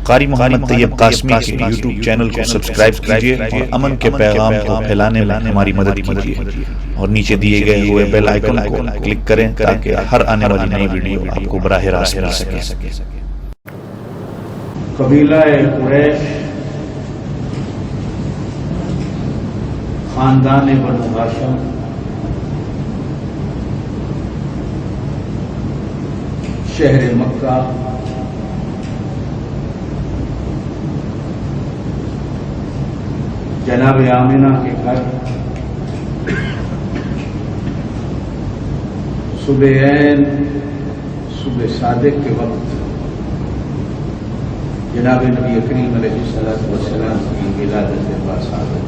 قاری محمد طیب قاسمی کے YouTube channel کو سبسکرائب کیجئے اور امن کے پیغام کو پھیلانے میں ہماری مدد کیجئے اور نیچے دیے گئے ہوئے بیل آئیکن کو کلک کریں تاکہ ہر آنے والی نئی ویڈیو آپ کو براہ راست مل سکے۔ قبیلہ قریش خاندان بنو ہاشم شہر مکہ جناب آمنہ کے گھر صبح عین صبح صادق کے وقت جناب نبی کریم علیہ السلام کی ولادت باصادق۔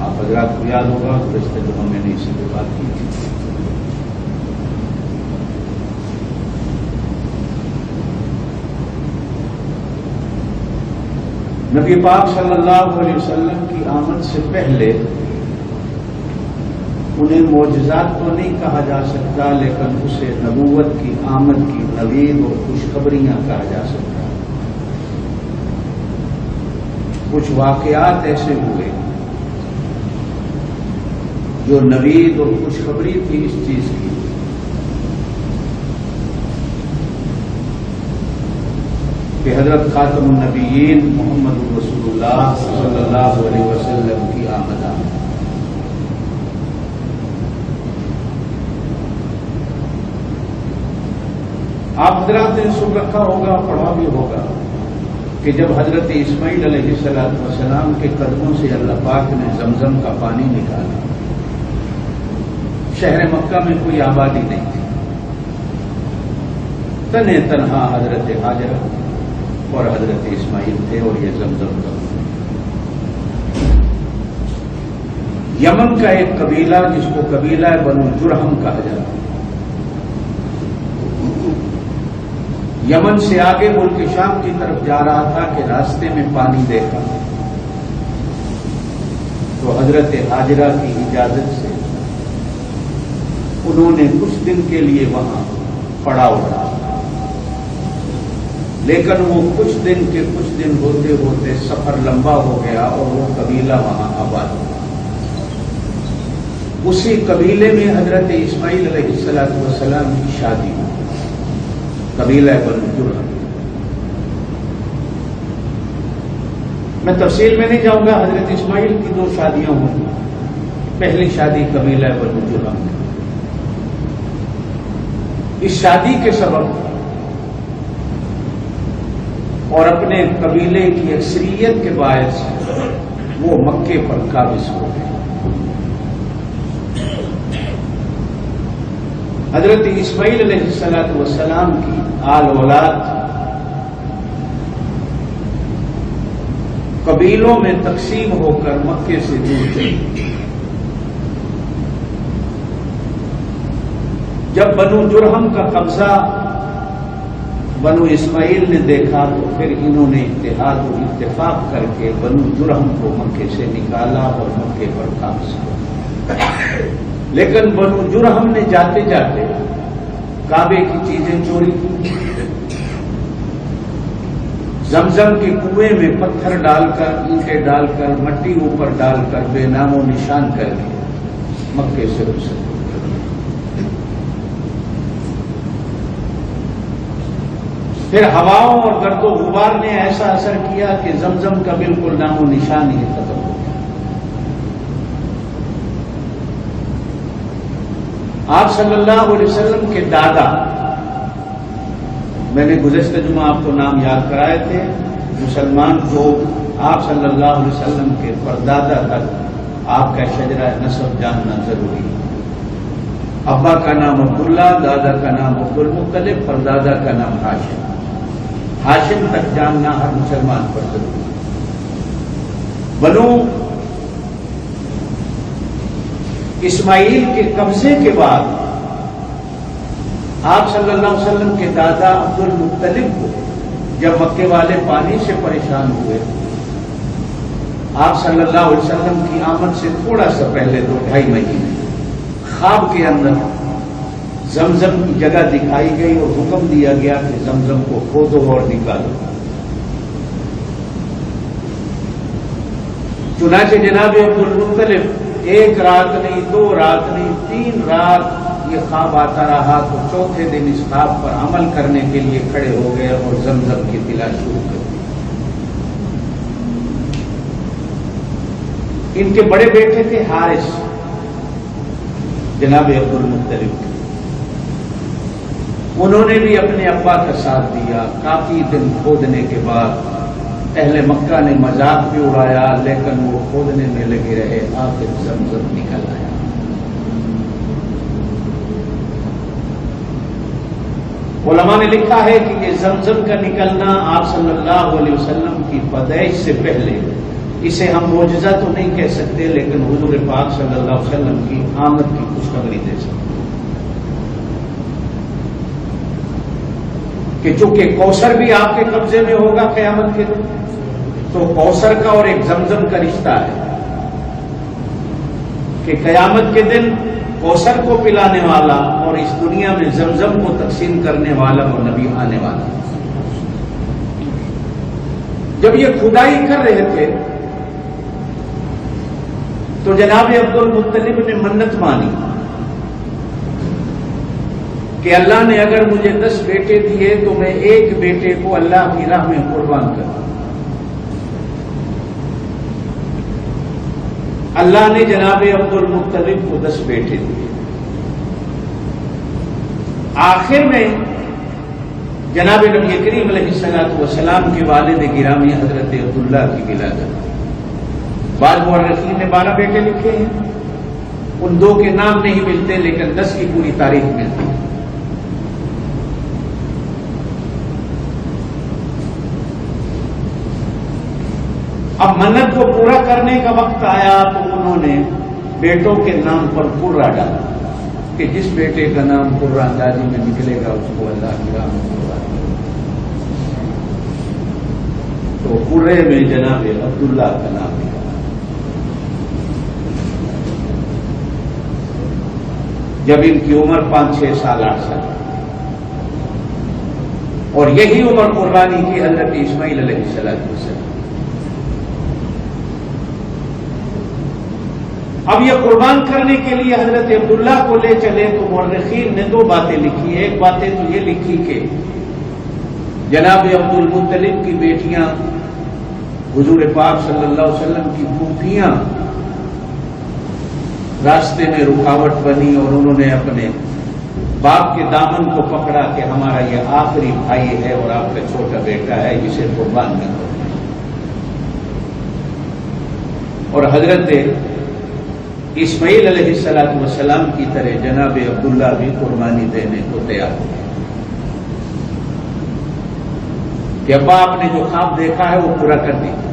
آپ حضرات کو یاد ہوگا گزشتہ جمعہ میں نے اسی پہ بات کی تھی۔ نبی پاک صلی اللہ علیہ وسلم کی آمد سے پہلے انہیں معجزات تو نہیں کہا جا سکتا، لیکن اسے نبوت کی آمد کی نوید اور خوشخبریاں کہا جا سکتا ہے۔ کچھ واقعات ایسے ہوئے جو نوید اور خوشخبری تھی اس چیز کی کہ حضرت خاتم النبیین محمد رسول اللہ صلی اللہ علیہ وسلم کی آمد آئی۔ آپ حضرات نے سن رکھا ہوگا، پڑھا بھی ہوگا کہ جب حضرت اسماعیل علیہ السلام کے قدموں سے اللہ پاک نے زمزم کا پانی نکالا، شہر مکہ میں کوئی آبادی نہیں تھی، تنہے تنہا حضرت ہاجرہ اور حضرت اسماعیل تھے اور یہ زمزم کا۔ یمن کا ایک قبیلہ جس کو قبیلہ بنو جرہم کہا جاتا ہے، یمن سے آگے ملک شام کی طرف جا رہا تھا کہ راستے میں پانی دیکھا تو حضرت ہاجرہ کی اجازت سے انہوں نے کچھ دن کے لیے وہاں پڑاؤ ڈالا، لیکن وہ کچھ دن ہوتے ہوتے سفر لمبا ہو گیا اور وہ قبیلہ وہاں آباد ہوا۔ اسی قبیلے میں حضرت اسماعیل علیہ السلام کی شادی ہوئی، قبیلہ بنو جرہم۔ میں تفصیل میں نہیں جاؤں گا، حضرت اسماعیل کی 2 شادیاں ہوئی۔ پہلی شادی قبیلہ بنو جرہم میں، اس شادی کے سبب اور اپنے قبیلے کی اکثریت کے باعث وہ مکے پر قابض ہو گئے۔ حضرت اسماعیل علیہ السلام کی آل اولاد قبیلوں میں تقسیم ہو کر مکے سے دور چلی۔ جب بنو جرہم کا قبضہ بنو اسماعیل نے دیکھا تو پھر انہوں نے اتحاد و اتفاق کر کے بنو جرہم کو مکے سے نکالا اور مکے پر قابض کیا۔ لیکن بنو جرہم نے جاتے جاتے کعبے کی چیزیں چوری کی، زمزم کے کنویں میں پتھر ڈال کر، اینٹیں ڈال کر، مٹی اوپر ڈال کر بے نام و نشان کر کے مکے سے رخصت۔ پھر ہواؤں اور گرد و غبار نے ایسا اثر کیا کہ زمزم کا بالکل نام و نشان ہی ختم ہو گیا۔ آپ صلی اللہ علیہ وسلم کے دادا، میں نے گزشتہ جمعہ آپ کو نام یاد کرائے تھے، مسلمان کو آپ صلی اللہ علیہ وسلم کے پردادا تک آپ کا شجرہ نسب جاننا ضروری ہے۔ ابا کا نام عبداللہ، دادا کا نام عبد المطلب، پردادا کا نام ہاشم۔ ہاشم تک جاننا ہر مسلمان پر ضروری ہے۔ بنو اسماعیل کے قبضے کے بعد آپ صلی اللہ علیہ وسلم کے دادا عبد المطلب کو جب مکے والے پانی سے پریشان ہوئے، آپ صلی اللہ علیہ وسلم کی آمد سے تھوڑا سا پہلے 2-2.5 مہینے خواب کے اندر زمزم کی جگہ دکھائی گئی اور حکم دیا گیا کہ زمزم کو کھودو اور نکالو. چنانچہ جناب عبد المطلب ایک رات نہیں، 2 رات نہیں، 3 رات یہ خواب آتا رہا، تو چوتھے دن اس خواب پر عمل کرنے کے لیے کھڑے ہو گئے اور زمزم کی تلاش شروع کر دی. ان کے بڑے بیٹے تھے حارث، جناب عبد المطلب، انہوں نے بھی اپنے ابا کا ساتھ دیا. کافی دن کھودنے کے بعد اہل مکہ نے مذاق بھی اڑایا، لیکن وہ کھودنے میں لگے رہے. آخر زمزم نکل آیا. علماء نے لکھا ہے کہ یہ زمزم کا نکلنا آپ صلی اللہ علیہ وسلم کی پیدائش سے پہلے، اسے ہم معجزہ تو نہیں کہہ سکتے، لیکن حضور پاک صلی اللہ علیہ وسلم کی آمد کی خوشخبری دے سکتے کہ چونکہ کوثر بھی آپ کے قبضے میں ہوگا قیامت کے دن، تو کوثر کا اور ایک زمزم کا رشتہ ہے کہ قیامت کے دن کوثر کو پلانے والا اور اس دنیا میں زمزم کو تقسیم کرنے والا وہ نبی آنے والا. جب یہ کھدائی کر رہے تھے تو جناب عبد المطلب نے منت مانی کہ اللہ نے اگر مجھے 10 بیٹے دیے تو میں ایک بیٹے کو اللہ کی راہ میں قربان کروں. اللہ نے جناب عبد المطلب کو 10 بیٹے دیے. آخر میں جناب نبی کریم علیہ الصلوۃ والسلام کے والد گرامی حضرت عبداللہ کی ولادت. بعض مورخین نے 12 بیٹے لکھے ہیں، ان 2 کے نام نہیں ملتے، لیکن 10 کی پوری تاریخ ملتی ہے. اب منت کو پورا کرنے کا وقت آیا تو انہوں نے بیٹوں کے نام پر قرہ ڈالا کہ جس بیٹے کا نام قرہ اندازی میں نکلے گا اس کو اللہ کی راہ میں قربان کرے. تو قرے میں جناب عبداللہ کا نام نکلا. جب ان کی عمر 5-6 سال 8 سال، اور یہی عمر قربانی کی حضرت اسماعیل علیہ السلام. اب یہ قربان کرنے کے لیے حضرت عبداللہ کو لے چلے تو مورخین نے 2 باتیں لکھی. ایک باتیں تو یہ لکھی کہ جناب عبد المطلب کی بیٹیاں حضور پاک صلی اللہ علیہ وسلم کی پھوپھیاں راستے میں رکاوٹ بنی اور انہوں نے اپنے باپ کے دامن کو پکڑا کہ ہمارا یہ آخری بھائی ہے اور آپ کا چھوٹا بیٹا ہے، اسے قربان نہ کرو. اور حضرت اسماعیل علیہ السلام کی طرح جناب عبداللہ بھی قربانی دینے کو تیار ہو گئے کہ ابا آپ نے جو خواب دیکھا ہے وہ پورا کر دیجیے.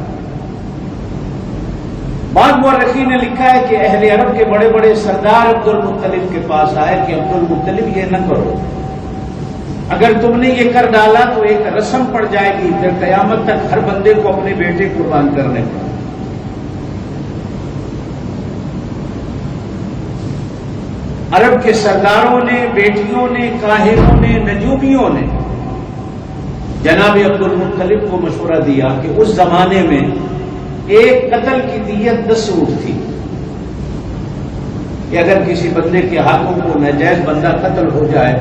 بعض مورخین نے لکھا ہے کہ اہل عرب کے بڑے بڑے سردار عبد المطلب کے پاس آئے کہ عبد المطلب یہ نہ کرو، اگر تم نے یہ کر ڈالا تو ایک رسم پڑ جائے گی، پھر قیامت تک ہر بندے کو اپنے بیٹے قربان کرنے پڑے. عرب کے سرداروں نے، بیٹیوں نے، کاہنوں نے، نجومیوں نے جناب عبد المطلب کو مشورہ دیا کہ اس زمانے میں ایک قتل کی دیت 10 اونٹ تھی کہ اگر کسی بندے کے ہاتھوں کو ناجائز بندہ قتل ہو جائے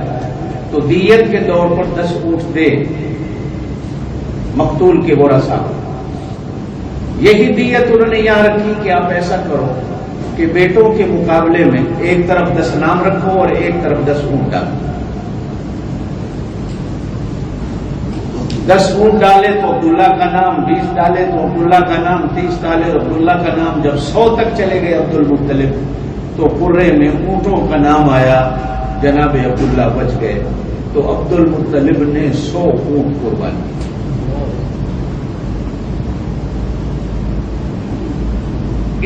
تو دیت کے طور پر 10 اونٹ دے مقتول کے ورثاء. یہی دیت انہوں نے یہاں رکھی کہ آپ ایسا کرو کہ بیٹوں کے مقابلے میں ایک طرف 10 نام رکھو اور ایک طرف 10 اونٹ ڈالو. 10 اونٹ ڈالے تو عبداللہ کا نام، 20 ڈالے تو عبداللہ کا نام، 30 ڈالے تو عبداللہ کا نام. جب 100 تک چلے گئے عبد المطلب تو قرے میں اونٹوں کا نام آیا، جناب عبداللہ بچ گئے. تو عبد المطلب نے 100 اونٹ قربان کیے.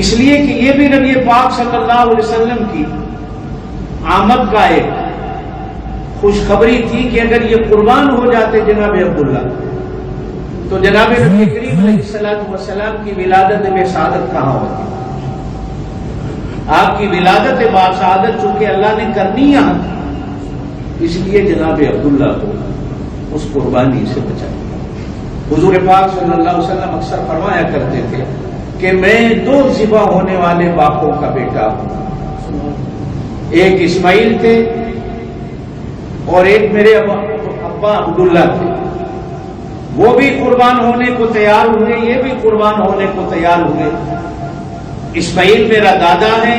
اس لیے کہ یہ بھی نبی پاک صلی اللہ علیہ وسلم کی آمد کا ایک خوشخبری تھی کہ اگر یہ قربان ہو جاتے جناب عبداللہ تو جناب نبی کریم علیہ السلام کی ولادت میں سعادت کہاں ہوتی. آپ کی ولادت با سعادت چونکہ اللہ نے کرنی یہاں تھی، اس لیے جناب عبداللہ کو اس قربانی سے بچا دیا۔ حضور پاک صلی اللہ علیہ وسلم اکثر فرمایا کرتے تھے کہ میں دو ذبح ہونے والے باپوں کا بیٹا ہوں، ایک اسماعیل تھے اور ایک میرے ابا عبداللہ تھے، وہ بھی قربان ہونے کو تیار ہوئے، یہ بھی قربان ہونے کو تیار ہوئے۔ اسماعیل میرا دادا ہے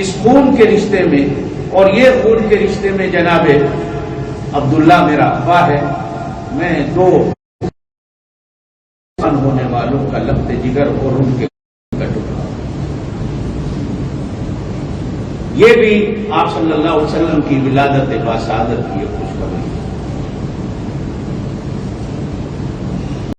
اس خون کے رشتے میں، اور یہ خون کے رشتے میں جناب عبداللہ میرا ابا ہے۔ میں دو ہونے والوں کا لخت جگر اور ان کے ٹکڑا۔ یہ بھی آپ صلی اللہ علیہ وسلم کی ولادت باسعادت کی خوشخبری ہے۔